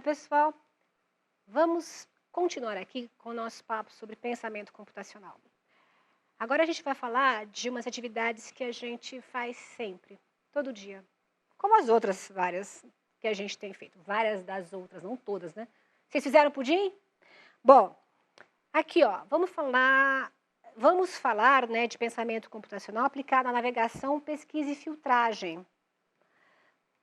pessoal? Vamos continuar aqui com o nosso papo sobre pensamento computacional. Agora a gente vai falar de umas atividades que a gente faz sempre, todo dia. Como as outras várias que a gente tem feito. Várias das outras, não todas, né? Vocês fizeram pudim? Bom, aqui, ó, vamos falar, né, de pensamento computacional aplicado à navegação, pesquisa e filtragem. Um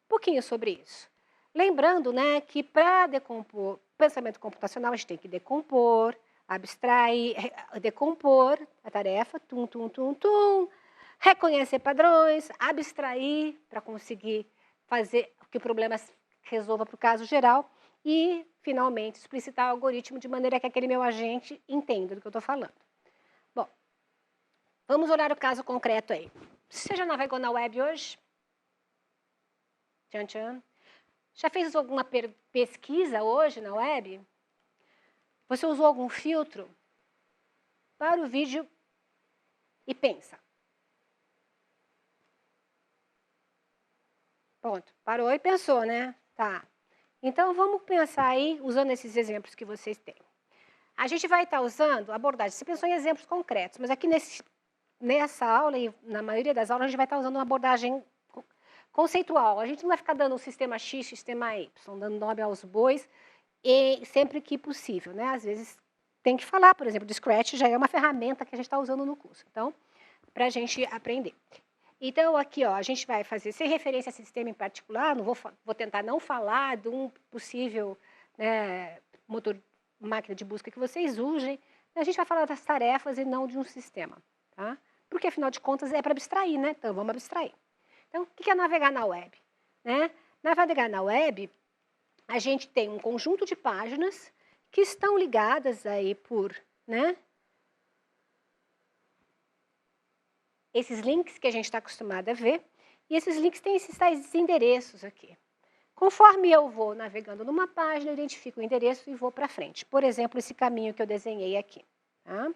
pouquinho sobre isso. Lembrando, né, que para decompor pensamento computacional, a gente tem que decompor, abstrair, decompor a tarefa, reconhecer padrões, abstrair para conseguir fazer que o problema se resolva para o caso geral e, finalmente, explicitar o algoritmo de maneira que aquele meu agente entenda do que eu estou falando. Bom, vamos olhar o caso concreto aí. Você já navegou na web hoje? Tchan, tchan. Já fez alguma pesquisa hoje na web? Você usou algum filtro? Para o vídeo e pensa. Pronto, parou e pensou, né? Tá. Então, vamos pensar aí, usando esses exemplos que vocês têm. A gente vai estar usando abordagem. Você pensou em exemplos concretos, mas aqui nessa aula, e na maioria das aulas, a gente vai estar usando uma abordagem conceitual. A gente não vai ficar dando um sistema X, sistema Y, dando nome aos bois, e sempre que possível, né? Às vezes tem que falar, por exemplo, do Scratch já é uma ferramenta que a gente está usando no curso. Então, para a gente aprender. Então, aqui, ó, a gente vai fazer, sem referência a sistema em particular, não vou tentar não falar de um possível, né, motor, máquina de busca que vocês usem. A gente vai falar das tarefas e não de um sistema, tá? Porque, afinal de contas, é para abstrair, né? Então, vamos abstrair. Então, o que é navegar na web? Né? Navegar na web, a gente tem um conjunto de páginas que estão ligadas aí por, né, esses links que a gente está acostumado a ver, e esses links têm esses tais endereços aqui. Conforme eu vou navegando numa página, eu identifico o endereço e vou para frente. Por exemplo, esse caminho que eu desenhei aqui. Tá?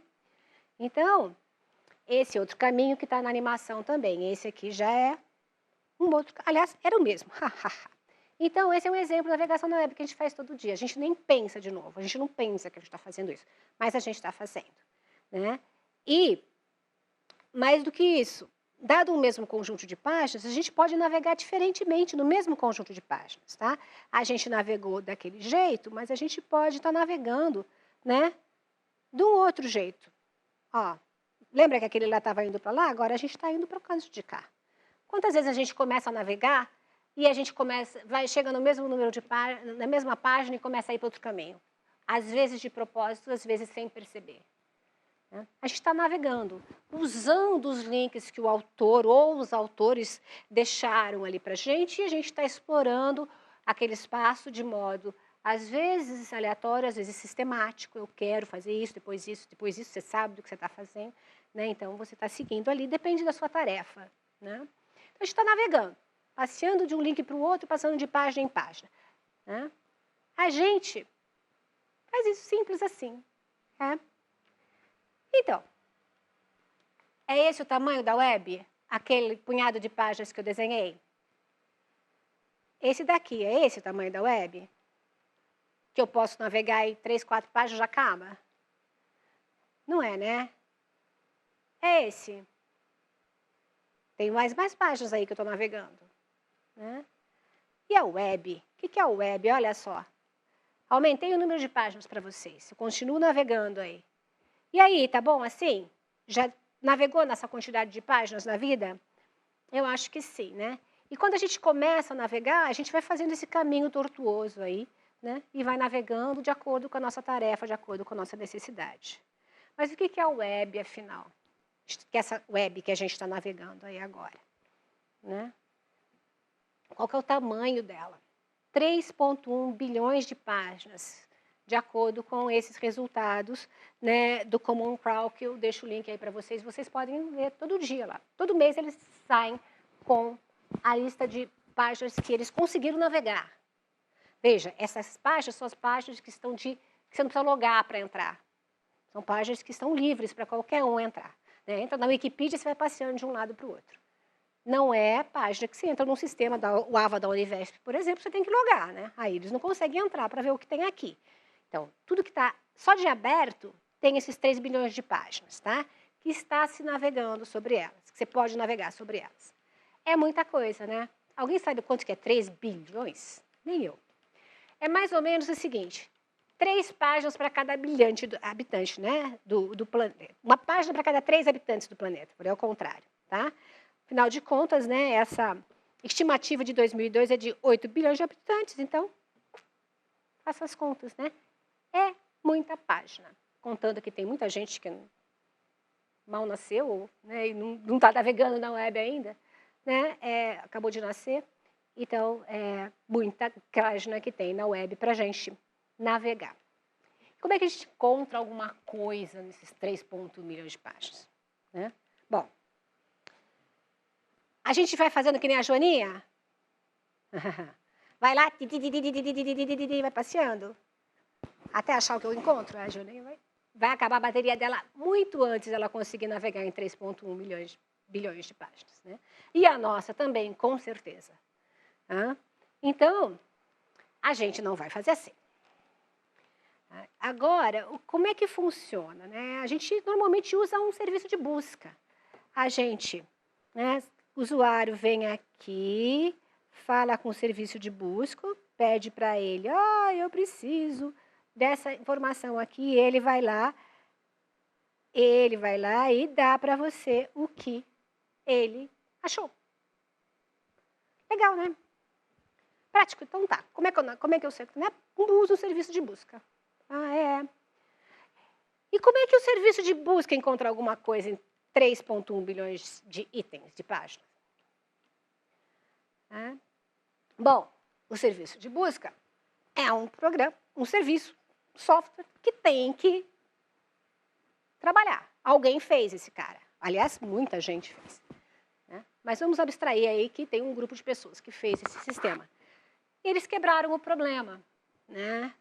Então, esse outro caminho que está na animação também. Esse aqui já é um outro. Aliás, era o mesmo. Então, esse é um exemplo de navegação na web que a gente faz todo dia. A gente nem pensa de novo, a gente não pensa que a gente está fazendo isso, mas a gente está fazendo. Né? E, mais do que isso, dado o mesmo conjunto de páginas, a gente pode navegar diferentemente no mesmo conjunto de páginas. Tá? A gente navegou daquele jeito, mas a gente pode estar navegando, né, de um outro jeito. Ó, lembra que aquele lá estava indo para lá? Agora a gente está indo para o canto de cá. Quantas vezes a gente começa a navegar e a gente chega no mesmo número de páginas, na mesma página e começa a ir para outro caminho? Às vezes de propósito, às vezes sem perceber. Né? A gente está navegando, usando os links que o autor ou os autores deixaram ali para a gente, e a gente está explorando aquele espaço de modo, às vezes aleatório, às vezes sistemático. Eu quero fazer isso, depois você sabe do que você está fazendo. Né? Então, você está seguindo ali, depende da sua tarefa. Né? Então, a gente está navegando, passeando de um link para o outro, passando de página em página. Né? A gente faz isso simples assim. Né? Então, é esse o tamanho da web? Aquele punhado de páginas que eu desenhei? Esse daqui, é esse o tamanho da web? Que eu posso navegar em 3, 4 páginas já acaba? Não é, né? É esse. Tem mais páginas aí que eu estou navegando. Né? E a web? O que é a web? Olha só. Aumentei o número de páginas para vocês. Eu continuo navegando aí. E aí, tá bom assim? Já navegou nessa quantidade de páginas na vida? Eu acho que sim, né? E quando a gente começa a navegar, a gente vai fazendo esse caminho tortuoso aí, né? E vai navegando de acordo com a nossa tarefa, de acordo com a nossa necessidade. Mas o que é a web, afinal? Que é essa web que a gente está navegando aí agora. Né? Qual que é o tamanho dela? 3,1 bilhões de páginas, de acordo com esses resultados, né, do Common Crawl, que eu deixo o link aí para vocês. Vocês podem ver todo dia lá. Todo mês eles saem com a lista de páginas que eles conseguiram navegar. Veja, essas páginas são as páginas que estão que você não precisa logar para entrar. São páginas que estão livres para qualquer um entrar. Né? Entra na Wikipedia, você vai passeando de um lado para o outro. não é página que você entra num sistema, o AVA da Univesp, por exemplo, você tem que logar, né? Aí eles não conseguem entrar para ver o que tem aqui. Então, tudo que está só de aberto tem esses 3 bilhões de páginas, tá? Que está se navegando sobre elas, que você pode navegar sobre elas. É muita coisa, né? Alguém sabe quanto que é 3 bilhões? Nem eu. É mais ou menos o seguinte, 3 páginas para cada habitante, né, do planeta. Uma página para cada 3 habitantes do planeta, por é o contrário, tá? Afinal de contas, né, essa estimativa de 2002 é de 8 bilhões de habitantes, então, faça as contas, né? É muita página. Contando que tem muita gente que mal nasceu, né, e não está navegando na web ainda, né, acabou de nascer. Então, é muita página que tem na web para a gente navegar. Como é que a gente encontra alguma coisa nesses 3,1 milhões de páginas? Né? Bom, a gente vai fazendo que nem a Joaninha? Vai lá, vai passeando, até achar o que eu encontro. A Joaninha vai acabar a bateria dela muito antes dela conseguir navegar em 3,1 bilhões de páginas. Né? E a nossa também, com certeza. Então, a gente não vai fazer assim. Agora, como é que funciona? Né? A gente normalmente usa um serviço de busca. A gente, né, o usuário vem aqui, fala com o serviço de busca, pede para ele, eu preciso dessa informação aqui, ele vai lá e dá para você o que ele achou. Legal, né? Prático, então tá. Como é que eu sei? Né? Uso o serviço de busca. E como é que o serviço de busca encontra alguma coisa em 3,1 bilhões de itens, de páginas? Bom, o serviço de busca é um programa, um serviço, software que tem que trabalhar. Alguém fez esse cara. Aliás, muita gente fez. Né? Mas vamos abstrair aí que tem um grupo de pessoas que fez esse sistema. Eles quebraram o problema. Né?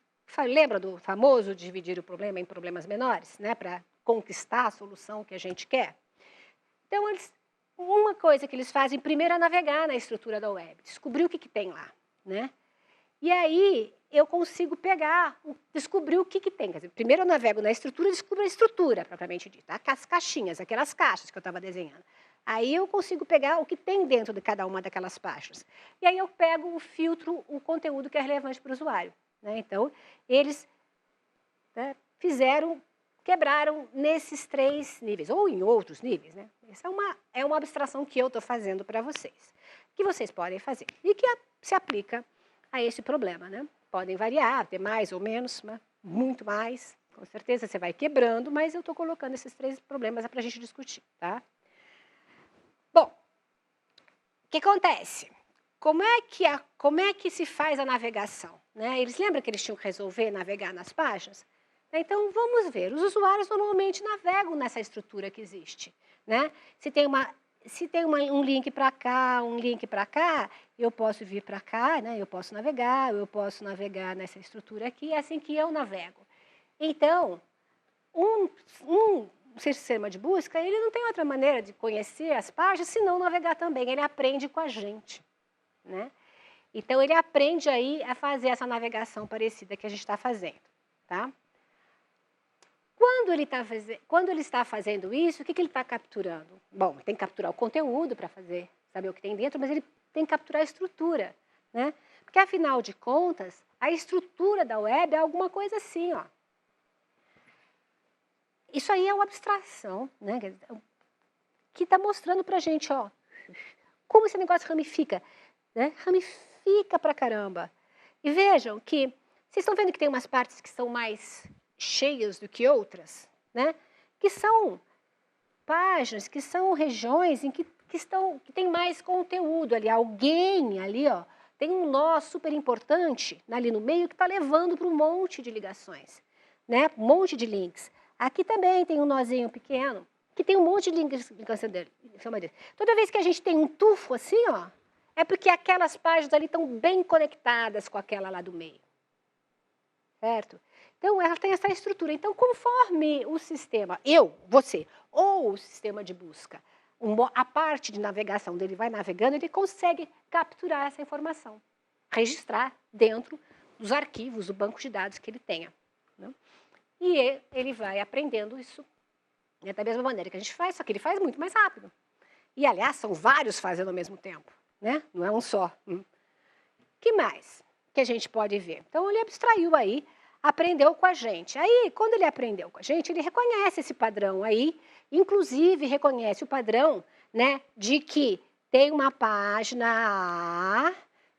Lembra do famoso dividir o problema em problemas menores, né? Para conquistar a solução que a gente quer? Então, uma coisa que eles fazem primeiro é navegar na estrutura da web, descobrir o que tem lá. Né? E aí, eu consigo descobrir o que tem. Quer dizer, primeiro eu navego na estrutura e descubro a estrutura, propriamente dita. As caixinhas, aquelas caixas que eu estava desenhando. Aí eu consigo pegar o que tem dentro de cada uma daquelas páginas. E aí eu pego o filtro, o conteúdo que é relevante para o usuário. Né? Então, eles, né, quebraram nesses 3 níveis, ou em outros níveis. Né? Essa é uma abstração que eu estou fazendo para vocês, que vocês podem fazer e que se aplica a esse problema. Né? Podem variar, ter mais ou menos, né? Muito mais, com certeza você vai quebrando, mas eu estou colocando esses 3 problemas para a gente discutir. Tá? Bom, o que acontece? Como é que se faz a navegação? Né? Eles lembram que eles tinham que resolver navegar nas páginas? Então, vamos ver. Os usuários normalmente navegam nessa estrutura que existe. Né? Se tem um link para cá, um link para cá, eu posso vir para cá, né? Eu posso navegar nessa estrutura aqui, é assim que eu navego. Então, um sistema de busca, ele não tem outra maneira de conhecer as páginas senão navegar também. Ele aprende com a gente. Né? Então, ele aprende aí a fazer essa navegação parecida que a gente está fazendo. Tá? Quando ele está fazendo isso, o que ele está capturando? Bom, tem que capturar o conteúdo para saber o que tem dentro, mas ele tem que capturar a estrutura. Né? Porque, afinal de contas, a estrutura da web é alguma coisa assim. Ó. Isso aí é uma abstração, né? Que está mostrando para a gente como esse negócio ramifica. Né? Ramifica pra caramba. E vejam que, vocês estão vendo que tem umas partes que são mais cheias do que outras? Né? Que são páginas, que são regiões em que tem mais conteúdo ali. Alguém ali, tem um nó super importante ali no meio que está levando para um monte de ligações. Né? Um monte de links. Aqui também tem um nozinho pequeno, que tem um monte de links em cima dele. Toda vez que a gente tem um tufo assim, é porque aquelas páginas ali estão bem conectadas com aquela lá do meio. Certo? Então, ela tem essa estrutura. Então, conforme o sistema, você, ou o sistema de busca, a parte de navegação dele vai navegando, ele consegue capturar essa informação, registrar dentro dos arquivos, do banco de dados que ele tenha. Né? E ele vai aprendendo isso da mesma maneira que a gente faz, só que ele faz muito mais rápido. E, aliás, são vários fazendo ao mesmo tempo, né? Não é um só. Que mais que a gente pode ver? Então, ele abstraiu aí, aprendeu com a gente. Aí, quando ele aprendeu com a gente, ele reconhece esse padrão aí, inclusive reconhece o padrão, né, de que tem uma página A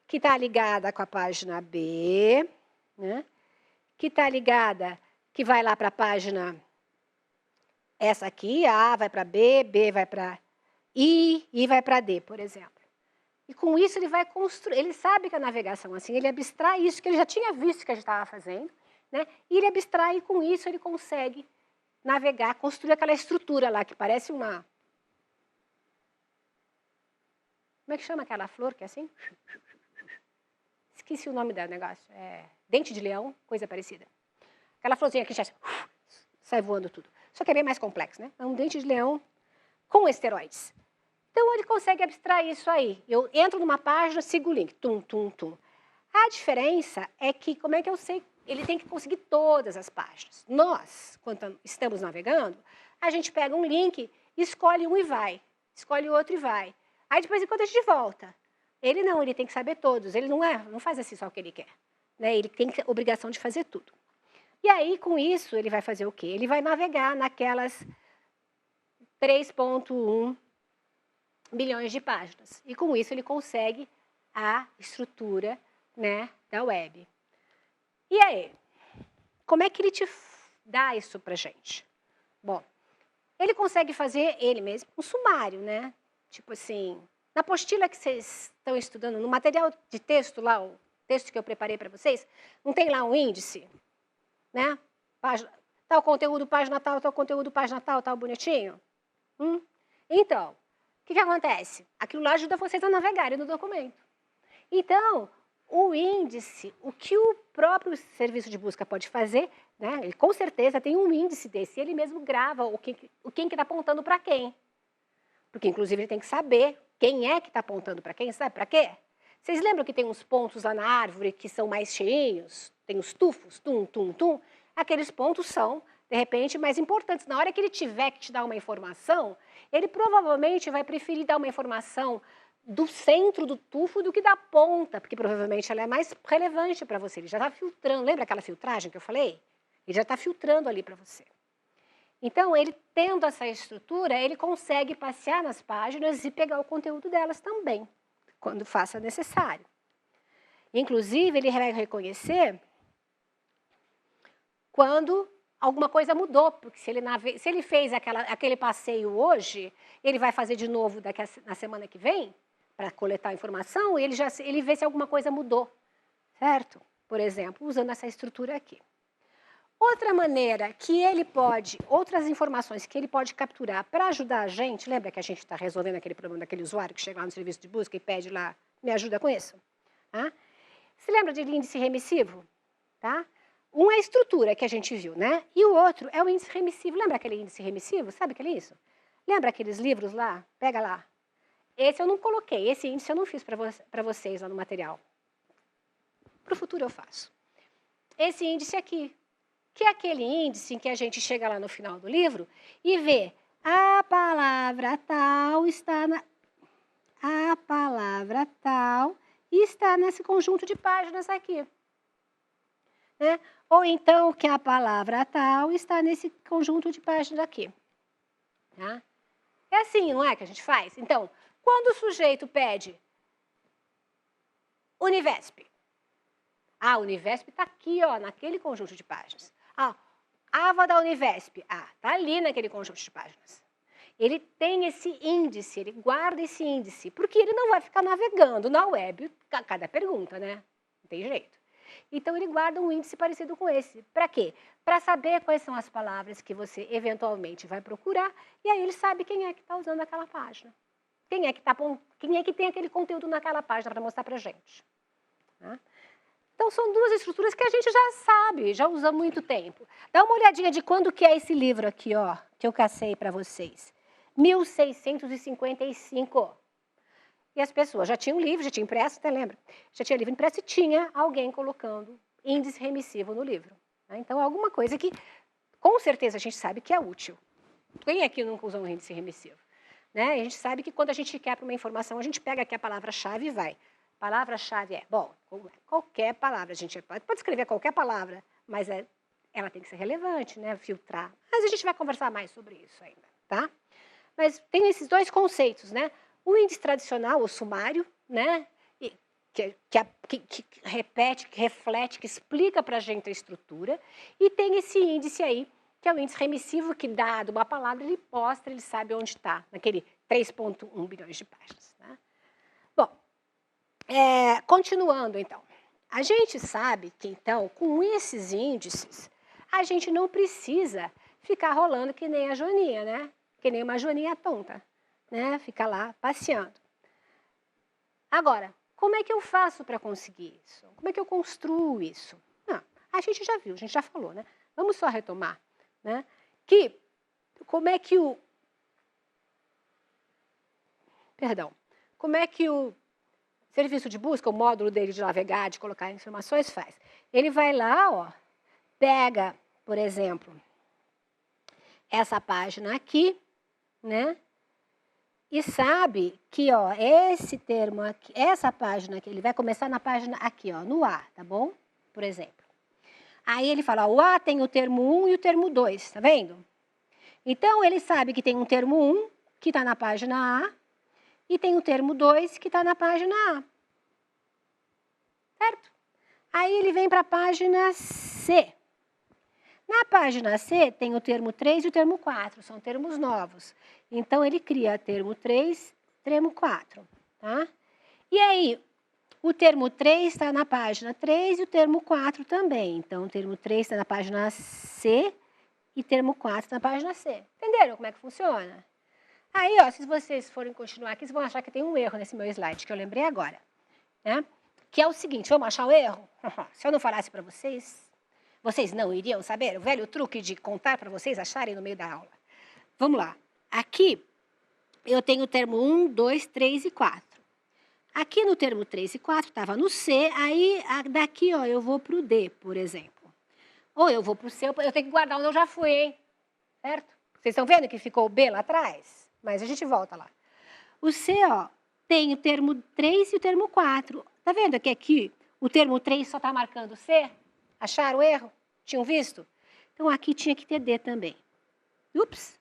que está ligada com a página B, né, que está ligada, que vai lá para a página essa aqui, A vai para B, B vai para I vai para D, por exemplo. E com isso ele vai construir, ele sabe que a navegação assim, ele abstrai isso que ele já tinha visto que a gente estava fazendo, né? E ele abstrai e com isso ele consegue navegar, construir aquela estrutura lá que parece uma... Como é que chama aquela flor que é assim? Esqueci o nome do negócio. Dente de leão, coisa parecida. Aquela florzinha que já sai voando tudo. Só que é bem mais complexo, né? É um dente de leão com esteroides. Então, ele consegue abstrair isso aí. Eu entro numa página, sigo o link. Tum, tum, tum. A diferença é que, como é que eu sei? Ele tem que conseguir todas as páginas. Nós, quando estamos navegando, a gente pega um link, escolhe um e vai. Escolhe outro e vai. Aí, depois, enquanto a gente volta. Ele não, ele tem que saber todos. Ele não faz assim só o que ele quer. Né? Ele tem a obrigação de fazer tudo. E aí, com isso, ele vai fazer o quê? Ele vai navegar naquelas 3,1 bilhões de páginas. E com isso ele consegue a estrutura, né, da web. E aí, como é que ele te dá isso pra gente? Bom, ele consegue fazer ele mesmo um sumário, né? Tipo assim, na apostila que vocês estão estudando, no material de texto lá, o texto que eu preparei para vocês, não tem lá um índice, né? Tal conteúdo, página tal, tal conteúdo, página tal, tal bonitinho? Então, o que acontece? Aquilo lá ajuda vocês a navegarem no documento. Então, o índice, o que o próprio serviço de busca pode fazer, né? Ele com certeza tem um índice desse, ele mesmo grava quem que está apontando para quem. Porque, inclusive, ele tem que saber quem é que está apontando para quem, sabe para quê? Vocês lembram que tem uns pontos lá na árvore que são mais cheinhos? Tem os tufos, tum, tum, tum. Aqueles pontos são, de repente, mais importantes. Na hora que ele tiver que te dar uma informação, ele provavelmente vai preferir dar uma informação do centro do tufo do que da ponta, porque provavelmente ela é mais relevante para você. Ele já está filtrando. Lembra aquela filtragem que eu falei? Ele já está filtrando ali para você. Então, ele tendo essa estrutura, ele consegue passear nas páginas e pegar o conteúdo delas também, quando faça necessário. Inclusive, ele vai reconhecer quando alguma coisa mudou, porque se ele fez aquele passeio hoje, ele vai fazer de novo na semana que vem, para coletar informação, e ele vê se alguma coisa mudou, certo? Por exemplo, usando essa estrutura aqui. Outra maneira que ele pode, outras informações que ele pode capturar para ajudar a gente, lembra que a gente está resolvendo aquele problema daquele usuário que chega lá no serviço de busca e pede lá, me ajuda com isso? Tá? Se lembra de índice remissivo? Tá? Um é a estrutura que a gente viu, né? E o outro é o índice remissivo. Lembra aquele índice remissivo? Sabe o que é isso? Lembra aqueles livros lá? Pega lá. Esse eu não coloquei, esse índice eu não fiz para vocês lá no material. Para o futuro eu faço. Esse índice aqui, que é aquele índice em que a gente chega lá no final do livro e vê a palavra tal está nesse conjunto de páginas aqui. Né? Ou então que a palavra tal está nesse conjunto de páginas aqui. Tá? É assim, não é que a gente faz? Então, quando o sujeito pede Univesp, a Univesp está aqui, ó, naquele conjunto de páginas. A aba da Univesp, está ali naquele conjunto de páginas. Ele tem esse índice, ele guarda esse índice, porque ele não vai ficar navegando na web a cada pergunta, né? Não tem jeito. Então, ele guarda um índice parecido com esse. Para quê? Para saber quais são as palavras que você eventualmente vai procurar, e aí ele sabe quem é que está usando aquela página. Quem é que tem aquele conteúdo naquela página para mostrar para a gente. Tá? Então, são duas estruturas que a gente já sabe, já usa há muito tempo. Dá uma olhadinha de quando que é esse livro aqui, ó, que eu cacei para vocês. 1655. E as pessoas já tinham livro, já tinha impresso, até lembra? Já tinha livro impresso e tinha alguém colocando índice remissivo no livro. Né? Então, é alguma coisa que, com certeza, a gente sabe que é útil. Quem aqui nunca usou um índice remissivo? Né? A gente sabe que quando a gente quer para uma informação, a gente pega aqui a palavra-chave e vai. Palavra-chave é, bom, qualquer palavra, a gente pode escrever qualquer palavra, mas ela tem que ser relevante, né? Filtrar. Mas a gente vai conversar mais sobre isso ainda, tá? Mas tem esses dois conceitos, né? O índice tradicional, o sumário, né? Que repete, que reflete, que explica para a gente a estrutura, e tem esse índice aí, que é o índice remissivo, que dado uma palavra, ele mostra, ele sabe onde está, naquele 3,1 bilhões de páginas. Né? Bom, continuando então. A gente sabe que, então, com esses índices, a gente não precisa ficar rolando que nem a joaninha, né? Que nem uma joaninha tonta, né? Ficar lá passeando. Agora, como é que eu faço para conseguir isso? Como é que eu construo isso? Não, a gente já viu, a gente já falou, né? Vamos só retomar, né? Que como é que o serviço de busca, o módulo dele de navegar, de colocar informações, faz? Ele vai lá, ó, pega, por exemplo, essa página aqui, né? E sabe que, ó, esse termo aqui, essa página aqui, ele vai começar na página aqui, ó, no A, tá bom? Por exemplo. Aí ele fala, ó, o A tem o termo 1 e o termo 2, tá vendo? Então, ele sabe que tem um termo 1, que está na página A, e tem o termo 2, que está na página A. Certo? Aí ele vem para a página C. Na página C tem o termo 3 e o termo 4, são termos novos. Então, ele cria termo 3, termo 4. Tá? E aí, o termo 3 está na página 3 e o termo 4 também. Então, o termo 3 está na página C e termo 4 está na página C. Entenderam como é que funciona? Aí, ó, se vocês forem continuar aqui, vocês vão achar que tem um erro nesse meu slide, que eu lembrei agora. Né? Que é o seguinte, vamos achar o erro? Se eu não falasse para vocês, vocês não iriam saber? O velho truque de contar para vocês acharem no meio da aula. Vamos lá. Aqui, eu tenho o termo 1, 2, 3 e 4. Aqui no termo 3 e 4 estava no C, aí daqui, ó, eu vou para o D, por exemplo. Ou eu vou para o C, eu tenho que guardar onde eu já fui, hein? Certo? Vocês estão vendo que ficou o B lá atrás? Mas a gente volta lá. O C, ó, tem o termo 3 e o termo 4. Tá vendo que aqui o termo 3 só está marcando C? Acharam o erro? Tinham visto? Então, aqui tinha que ter D também. Ups!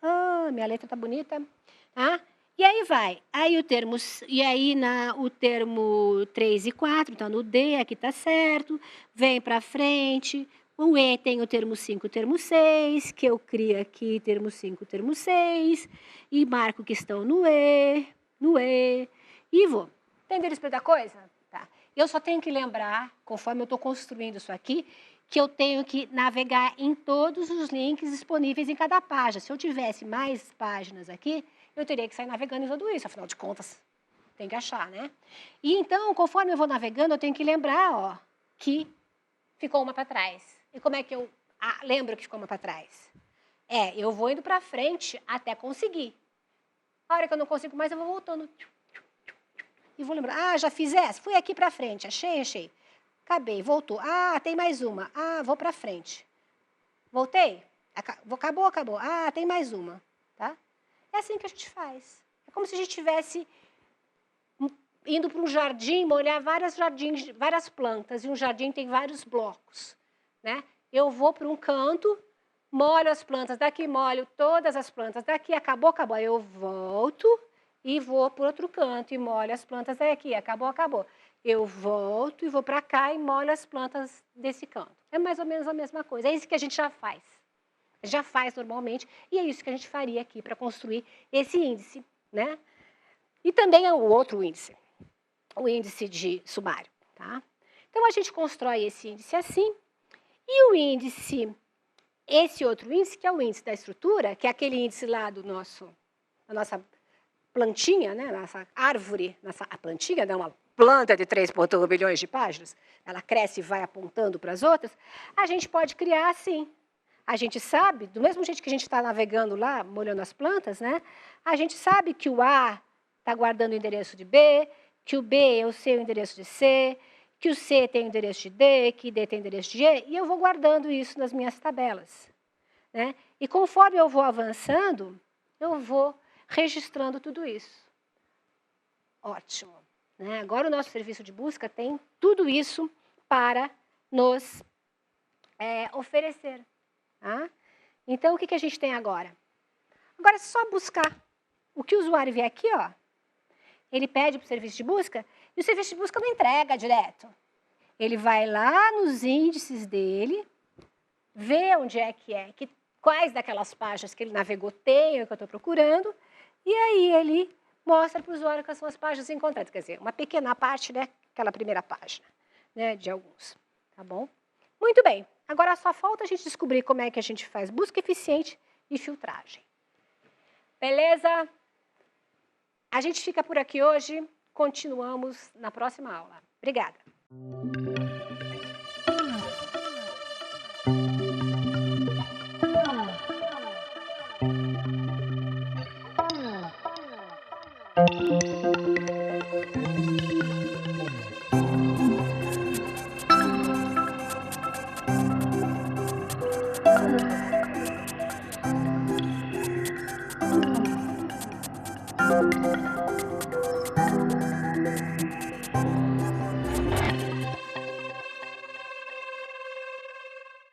Ah, minha letra tá bonita. Tá? E aí vai. Aí o termo 3 e 4, então no D, aqui tá certo. Vem para frente. O E tem o termo 5 e o termo 6, que eu crio aqui termo 5 e termo 6. E marco que estão no E, e vou. Entenderam isso da coisa? Tá. Eu só tenho que lembrar, conforme eu estou construindo isso aqui, que eu tenho que navegar em todos os links disponíveis em cada página. Se eu tivesse mais páginas aqui, eu teria que sair navegando em tudo isso, afinal de contas, tem que achar, né? E então, conforme eu vou navegando, eu tenho que lembrar, ó, que ficou uma para trás. E como é que eu lembro que ficou uma para trás? Eu vou indo para frente até conseguir. A hora que eu não consigo mais, eu vou voltando. E vou lembrar, já fiz essa, fui aqui para frente, achei. Acabei, voltou. Tem mais uma. Vou para frente. Voltei? Acabou. Tem mais uma. Tá? É assim que a gente faz. É como se a gente estivesse indo para um jardim, molhar várias plantas, e um jardim tem vários blocos. Né? Eu vou para um canto, molho as plantas daqui, molho todas as plantas daqui, acabou. Aí eu volto e vou para outro canto e molho as plantas daqui, acabou. Eu volto e vou para cá e molho as plantas desse canto. É mais ou menos a mesma coisa. É isso que a gente já faz. Já faz normalmente, e é isso que a gente faria aqui para construir esse índice. Né? E também é o outro índice, o índice de sumário. Tá? Então, a gente constrói esse índice assim, e o índice, esse outro índice, que é o índice da estrutura, que é aquele índice lá da nossa plantinha, né? Nossa árvore, a plantinha dá uma planta de 3,1 bilhões de páginas, ela cresce e vai apontando para as outras, a gente pode criar assim. a gente sabe, do mesmo jeito que a gente está navegando lá, molhando as plantas, né? A gente sabe que o A está guardando o endereço de B, que o B eu sei o endereço de C, que o C tem o endereço de D, que D tem o endereço de E, e eu vou guardando isso nas minhas tabelas. Né? E conforme eu vou avançando, eu vou registrando tudo isso. Ótimo. Né? Agora o nosso serviço de busca tem tudo isso para nos oferecer. Tá? Então, o que a gente tem agora? Agora é só buscar. O que o usuário vê aqui, ó, ele pede para o serviço de busca, e o serviço de busca não entrega direto. Ele vai lá nos índices dele, vê onde é, quais daquelas páginas que ele navegou tem, o que eu estou procurando, e aí ele mostra para o usuário quais são as páginas encontradas. Quer dizer, uma pequena parte, né, aquela primeira página, né, de alguns. Tá bom? Muito bem. Agora só falta a gente descobrir como é que a gente faz busca eficiente e filtragem. Beleza? A gente fica por aqui hoje. Continuamos na próxima aula. Obrigada.